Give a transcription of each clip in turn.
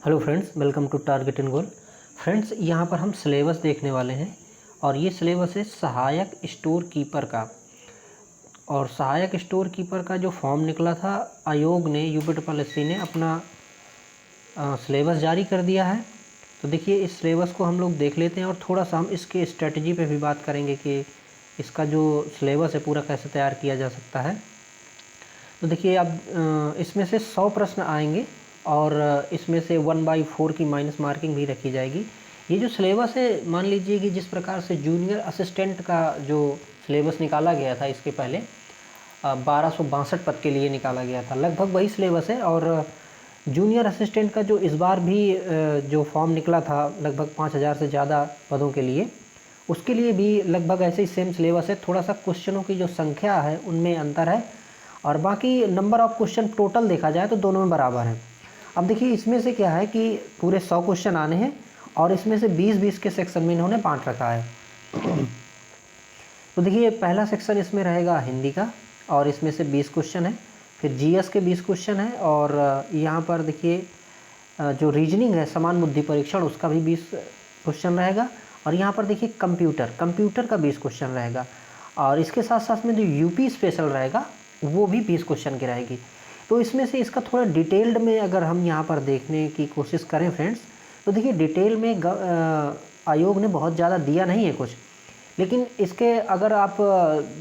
Hello friends, welcome to Target and Goal. Friends, यहाँ पर हम सिलेबस देखने वाले हैं और ये सिलेबस है सहायक स्टोर कीपर का। और सहायक स्टोर कीपर का जो फॉर्म निकला था, आयोग ने यूपीएससी ने अपना सिलेबस जारी कर दिया है। तो देखिए, इस सिलेबस को हम लोग देख लेते हैं और थोड़ा सा हम इसके स्ट्रेटजी पे भी बात करेंगे कि इसका जो सिलेबस है पूरा कैसे तैयार किया जा सकता है। तो देखिए, अब इसमें से 100 प्रश्न आएंगे और इसमें से 1/4 की माइनस मार्किंग भी रखी जाएगी। ये जो सिलेबस है, मान लीजिए कि जिस प्रकार से जूनियर असिस्टेंट का जो सिलेबस निकाला गया था इसके पहले 1262 पद के लिए निकाला गया था, लगभग वही सिलेबस है। और जूनियर असिस्टेंट का जो इस बार भी जो फॉर्म निकला था लगभग 5000 से ज़्यादा पदों के लिए, उसके लिए भी लगभग ऐसे ही सेम सिलेबस है। थोड़ा सा क्वेश्चनों की जो संख्या है उनमें अंतर है और बाकी नंबर ऑफ़ क्वेश्चन टोटल देखा जाए तो दोनों में बराबर है। अब देखिए, इसमें से क्या है कि पूरे 100 क्वेश्चन आने हैं और इसमें से 20-20 के सेक्शन में इन्होंने बांट रखा है। तो देखिए, पहला सेक्शन इसमें रहेगा हिंदी का और इसमें से 20 क्वेश्चन है। फिर जीएस के 20 क्वेश्चन है और यहाँ पर देखिए जो रीजनिंग है, समान बुद्धि परीक्षण, उसका भी 20 क्वेश्चन रहेगा। और यहाँ पर देखिए कंप्यूटर का 20 क्वेश्चन रहेगा और इसके साथ साथ में जो यूपी स्पेशल रहेगा वो भी 20 क्वेश्चन की रहेगी। तो इसमें से इसका थोड़ा डिटेल्ड में अगर हम यहाँ पर देखने की कोशिश करें फ्रेंड्स, तो देखिए डिटेल में आयोग ने बहुत ज़्यादा दिया नहीं है कुछ, लेकिन इसके अगर आप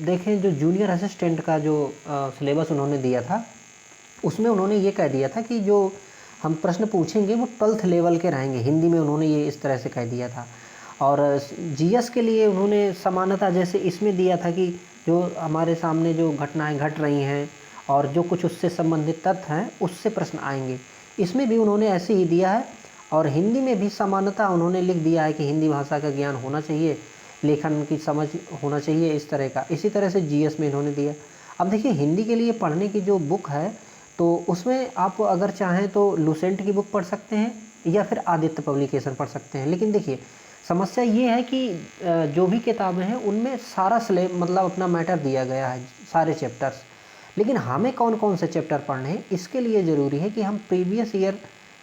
देखें जो जूनियर असिस्टेंट का जो सिलेबस उन्होंने दिया था, उसमें उन्होंने ये कह दिया था कि जो हम प्रश्न पूछेंगे वो 12th लेवल के रहेंगे। हिंदी में उन्होंने ये इस तरह से कह दिया था। और जीएस के लिए उन्होंने समानता जैसे इसमें दिया था कि जो हमारे सामने जो घटनाएं घट रही हैं और जो कुछ उससे संबंधित तथ्य हैं उससे प्रश्न आएंगे, इसमें भी उन्होंने ऐसे ही दिया है। और हिंदी में भी समानता उन्होंने लिख दिया है कि हिंदी भाषा का ज्ञान होना चाहिए, लेखन की समझ होना चाहिए, इस तरह का। इसी तरह से जीएस में इन्होंने दिया। अब देखिए, हिंदी के लिए पढ़ने की जो बुक है तो उसमें आप अगर चाहें तो लुसेंट की बुक पढ़ सकते हैं या फिर आदित्य पब्लिकेशन पढ़ सकते हैं। लेकिन देखिए, समस्या ये है कि जो भी किताबें हैं उनमें सारा मतलब अपना मैटर दिया गया है, सारे चैप्टर्स। लेकिन हमें कौन कौन से चैप्टर पढ़ने हैं, इसके लिए ज़रूरी है कि हम प्रीवियस ईयर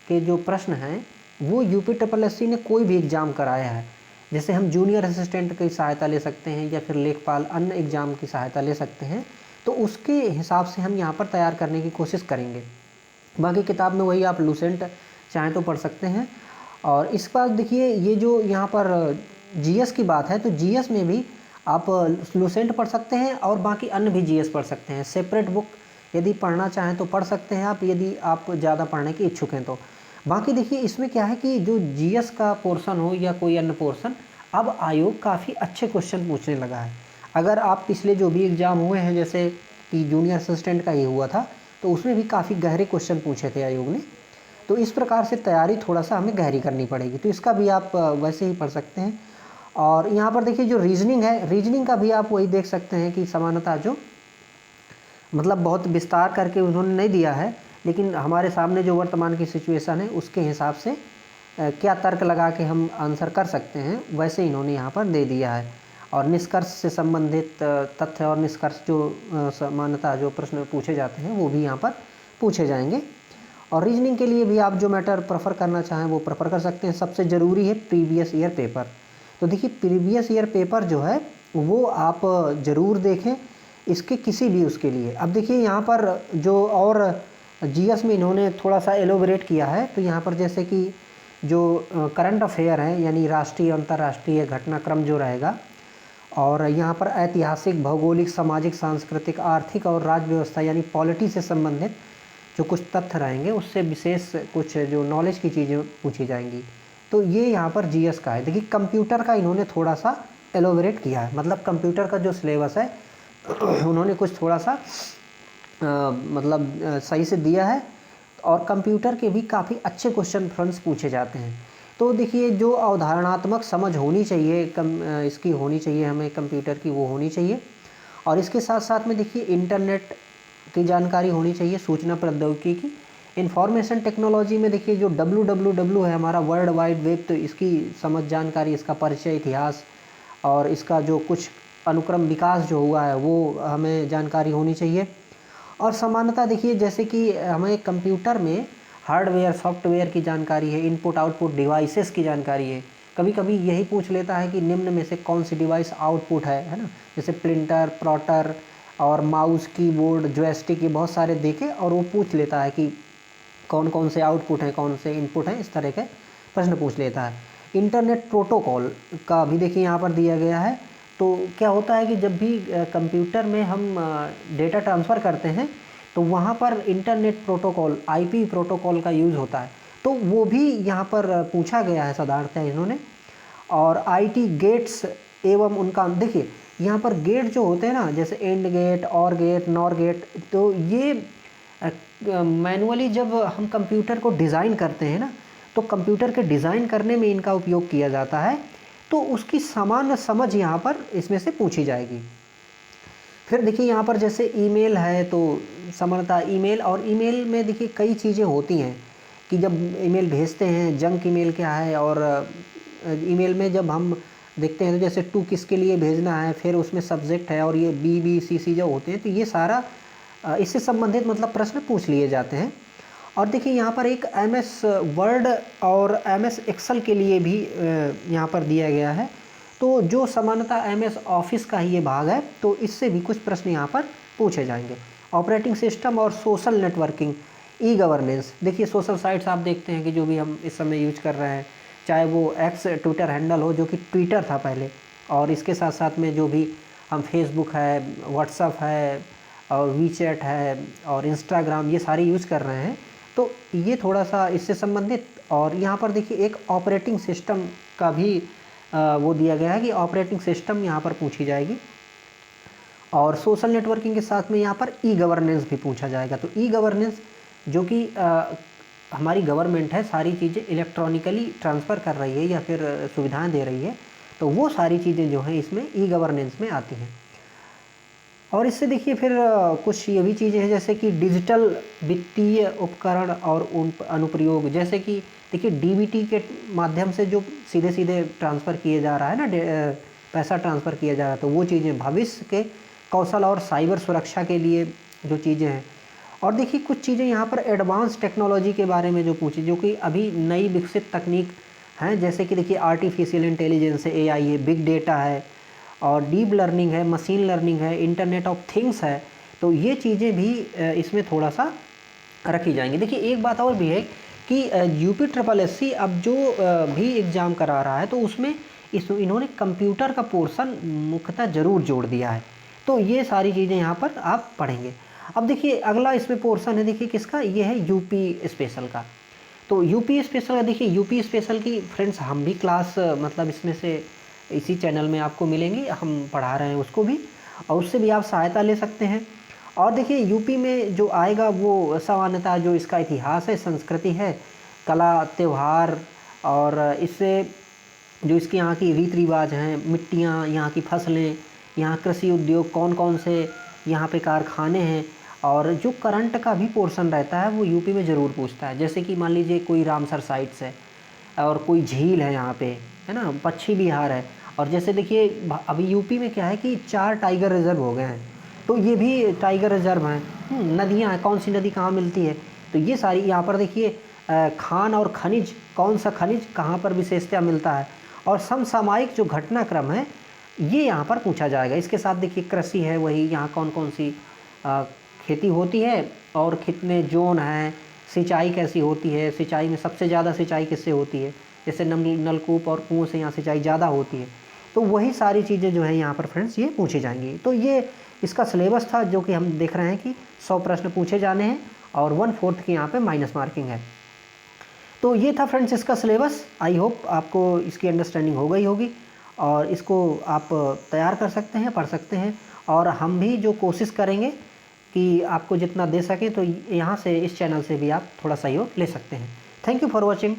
के जो प्रश्न हैं वो यूपीएससी ने कोई भी एग्ज़ाम कराया है, जैसे हम जूनियर असिस्टेंट की सहायता ले सकते हैं या फिर लेखपाल अन्य एग्ज़ाम की सहायता ले सकते हैं, तो उसके हिसाब से हम यहाँ पर तैयार करने की कोशिश करेंगे। बाकी किताब में वही आप लुसेंट चाहें तो पढ़ सकते हैं। और इस बार देखिए, ये जो यहाँ पर जीएस की बात है, तो जीएस में भी आप लुसेंट पढ़ सकते हैं और बाकी अन्य भी जीएस पढ़ सकते हैं। सेपरेट बुक यदि पढ़ना चाहें तो पढ़ सकते हैं आप, यदि आप ज़्यादा पढ़ने के इच्छुक हैं तो। बाकी देखिए, इसमें क्या है कि जो जीएस का पोर्शन हो या कोई अन्य पोर्शन, अब आयोग काफ़ी अच्छे क्वेश्चन पूछने लगा है। अगर आप पिछले जो भी एग्ज़ाम हुए हैं, जैसे कि जूनियर असिस्टेंट का ये हुआ था, तो उसमें भी काफ़ी गहरे क्वेश्चन पूछे थे आयोग ने। तो इस प्रकार से तैयारी थोड़ा सा हमें गहरी करनी पड़ेगी, तो इसका भी आप वैसे ही पढ़ सकते हैं। और यहाँ पर देखिए जो रीजनिंग है, रीजनिंग का भी आप वही देख सकते हैं कि समानता जो मतलब बहुत विस्तार करके उन्होंने नहीं दिया है, लेकिन हमारे सामने जो वर्तमान की सिचुएशन है उसके हिसाब से क्या तर्क लगा के हम आंसर कर सकते हैं, वैसे इन्होंने यहाँ पर दे दिया है। और निष्कर्ष से संबंधित तथ्य और निष्कर्ष जो समानता जो प्रश्न पूछे जाते हैं वो भी यहाँ पर पूछे जाएंगे। और रीजनिंग के लिए भी आप जो मैटर प्रेफर करना चाहें वो प्रेफर कर सकते हैं। सबसे ज़रूरी है प्रीवियस ईयर पेपर। तो देखिए, प्रीवियस ईयर पेपर जो है वो आप ज़रूर देखें, इसके किसी भी उसके लिए। अब देखिए, यहाँ पर जो और जीएस में इन्होंने थोड़ा सा एलोबरेट किया है, तो यहाँ पर जैसे कि जो करंट अफेयर है, यानी राष्ट्रीय अंतर्राष्ट्रीय घटनाक्रम जो रहेगा, और यहाँ पर ऐतिहासिक, भौगोलिक, सामाजिक, सांस्कृतिक, आर्थिक और राज्य व्यवस्था यानी पॉलिटी से संबंधित जो कुछ तथ्य रहेंगे, उससे विशेष कुछ जो नॉलेज की चीज़ें पूछी जाएंगी। तो ये यहाँ पर जीएस का है। देखिए, कंप्यूटर का इन्होंने थोड़ा सा एलोबरेट किया है, मतलब कंप्यूटर का जो सिलेबस है उन्होंने कुछ थोड़ा सा सही से दिया है। और कंप्यूटर के भी काफ़ी अच्छे क्वेश्चन फ्रेंड्स पूछे जाते हैं। तो देखिए, जो अवधारणात्मक समझ होनी चाहिए इसकी होनी चाहिए हमें कंप्यूटर की, वो होनी चाहिए। और इसके साथ साथ में देखिए, इंटरनेट की जानकारी होनी चाहिए, सूचना प्रौद्योगिकी की, इंफॉर्मेशन टेक्नोलॉजी में देखिए जो WWW है हमारा वर्ल्ड वाइड वेब, तो इसकी समझ, जानकारी, इसका परिचय, इतिहास और इसका जो कुछ अनुक्रम विकास जो हुआ है वो हमें जानकारी होनी चाहिए। और समानता देखिए, जैसे कि हमें कंप्यूटर में हार्डवेयर सॉफ्टवेयर की जानकारी है, इनपुट आउटपुट डिवाइसेस की जानकारी है। कभी कभी यही पूछ लेता है कि निम्न में से कौन सी डिवाइस आउटपुट है ना, जैसे प्रिंटर, प्लॉटर और माउस, कीबोर्ड, जॉयस्टिक, ये बहुत सारे देखे और वो पूछ लेता है कि कौन कौन से आउटपुट हैं, कौन से इनपुट हैं, इस तरह के प्रश्न पूछ लेता है। इंटरनेट प्रोटोकॉल का भी देखिए यहाँ पर दिया गया है। तो क्या होता है कि जब भी कंप्यूटर में हम डेटा ट्रांसफ़र करते हैं तो वहाँ पर इंटरनेट प्रोटोकॉल, आईपी प्रोटोकॉल का यूज़ होता है, तो वो भी यहाँ पर पूछा गया है साधारणतः इन्होंने। और आईटी गेट्स एवं उनका देखिए यहाँ पर गेट जो होते हैं ना, जैसे एंड गेट, और गेट, नॉर गेट, तो ये मैनुअली जब हम कंप्यूटर को डिज़ाइन करते हैं ना, तो कंप्यूटर के डिज़ाइन करने में इनका उपयोग किया जाता है। तो उसकी सामान्य समझ यहाँ पर इसमें से पूछी जाएगी। फिर देखिए यहाँ पर जैसे ईमेल है, तो सामान्यतः ईमेल, और ईमेल में देखिए कई चीज़ें होती हैं कि जब ईमेल भेजते हैं, जंक ईमेल क्या है, और ईमेल में जब हम देखते हैं तो जैसे टू किसके लिए भेजना है, फिर उसमें सब्जेक्ट है, और ये BBCC जो होते हैं, तो ये सारा इससे संबंधित मतलब प्रश्न पूछ लिए जाते हैं। और देखिए यहाँ पर एक MS वर्ड और MS एक्सेल के लिए भी यहाँ पर दिया गया है। तो जो सामान्यतः MS ऑफिस का ही ये भाग है, तो इससे भी कुछ प्रश्न यहाँ पर पूछे जाएंगे। ऑपरेटिंग सिस्टम और सोशल नेटवर्किंग, ई गवर्नेंस, देखिए सोशल साइट्स आप देखते हैं कि जो भी हम इस समय यूज कर रहे हैं, चाहे वो एक्स ट्विटर हैंडल हो, जो कि ट्विटर था पहले, और इसके साथ साथ में जो भी हम फेसबुक है, व्हाट्सअप है, और वीचैट है, और इंस्टाग्राम, ये सारे यूज़ कर रहे हैं। तो ये थोड़ा सा इससे संबंधित। और यहाँ पर देखिए एक ऑपरेटिंग सिस्टम का भी वो दिया गया है कि ऑपरेटिंग सिस्टम यहाँ पर पूछी जाएगी। और सोशल नेटवर्किंग के साथ में यहाँ पर ई गवर्नेंस भी पूछा जाएगा। तो ई गवर्नेंस जो कि हमारी गवर्नमेंट है, सारी चीज़ें इलेक्ट्रॉनिकली ट्रांसफ़र कर रही है या फिर सुविधाएं दे रही है, तो वो सारी चीज़ें जो हैं इसमें ई गवर्नेंस में आती हैं। और इससे देखिए फिर कुछ ये भी चीज़ें हैं, जैसे कि डिजिटल वित्तीय उपकरण और उन अनुप्रयोग, जैसे कि देखिए DBT के माध्यम से जो सीधे सीधे ट्रांसफ़र किए जा रहा है ना, पैसा ट्रांसफ़र किया जा रहा है, तो वो चीज़ें भविष्य के कौशल और साइबर सुरक्षा के लिए जो चीज़ें हैं। और देखिए कुछ चीज़ें यहाँ पर एडवांस टेक्नोलॉजी के बारे में जो पूछी, जो कि अभी नई विकसित तकनीक हैं, जैसे कि देखिए आर्टिफिशियल इंटेलिजेंस है, AI है, बिग डेटा है, और डीप लर्निंग है, मशीन लर्निंग है, इंटरनेट ऑफ थिंग्स है। तो ये चीज़ें भी इसमें थोड़ा सा रखी जाएंगी। देखिए एक बात और भी है कि UPSSC अब जो भी एग्ज़ाम करा रहा है, तो उसमें इन्होंने कंप्यूटर का पोर्शन मुख्यतः ज़रूर जोड़ दिया है। तो ये सारी चीज़ें यहाँ पर आप पढ़ेंगे। अब देखिए अगला इसमें पोर्शन है, देखिए किसका, ये है UP स्पेशल का। तो UP स्पेशल का देखिए, UP स्पेशल की फ्रेंड्स हम भी क्लास मतलब इसमें से इसी चैनल में आपको मिलेंगी, हम पढ़ा रहे हैं उसको भी, और उससे भी आप सहायता ले सकते हैं। और देखिए यूपी में जो आएगा वो सामान्यतः जो इसका इतिहास है, संस्कृति है, कला, त्यौहार, और इससे जो इसके यहाँ की रीति रिवाज हैं, मिट्टियाँ, यहाँ की फसलें, यहाँ कृषि उद्योग, कौन कौन से यहाँ पे कारखाने हैं, और जो करंट का भी पोर्शन रहता है वो यूपी में ज़रूर पूछता है। जैसे कि मान लीजिए कोई रामसर साइट्स है, और कोई झील है यहाँ पे, है ना, पश्चिमी बिहार है। और जैसे देखिए अभी यूपी में क्या है कि 4 टाइगर रिजर्व हो गए हैं, तो ये भी टाइगर रिजर्व हैं। नदियाँ हैं, कौन सी नदी कहाँ मिलती है, तो ये सारी यहाँ पर देखिए खान और खनिज, कौन सा खनिज कहाँ पर विशेषता मिलता है, और समसामयिक जो घटनाक्रम है ये यहाँ पर पूछा जाएगा। इसके साथ देखिए कृषि है, वही यहाँ कौन कौन सी खेती होती है, और कितने जोन हैं, सिंचाई कैसी होती है, सिंचाई में सबसे ज़्यादा सिंचाई किससे होती है, जैसे नलकूप और कुओं से यहाँ सिंचाई ज़्यादा होती है। तो वही सारी चीज़ें जो है यहाँ पर फ्रेंड्स ये पूछी जाएंगी। तो ये इसका सिलेबस था, जो कि हम देख रहे हैं कि 100 प्रश्न पूछे जाने हैं, और 1/4 की यहाँ पे माइनस मार्किंग है। तो ये था फ्रेंड्स इसका सिलेबस। आई होप आपको इसकी अंडरस्टैंडिंग हो गई होगी, और इसको आप तैयार कर सकते हैं, पढ़ सकते हैं, और हम भी जो कोशिश करेंगे कि आपको जितना दे सकें, तो यहाँ से, इस चैनल से भी आप थोड़ा सहयोग ले सकते हैं। Thank you for watching.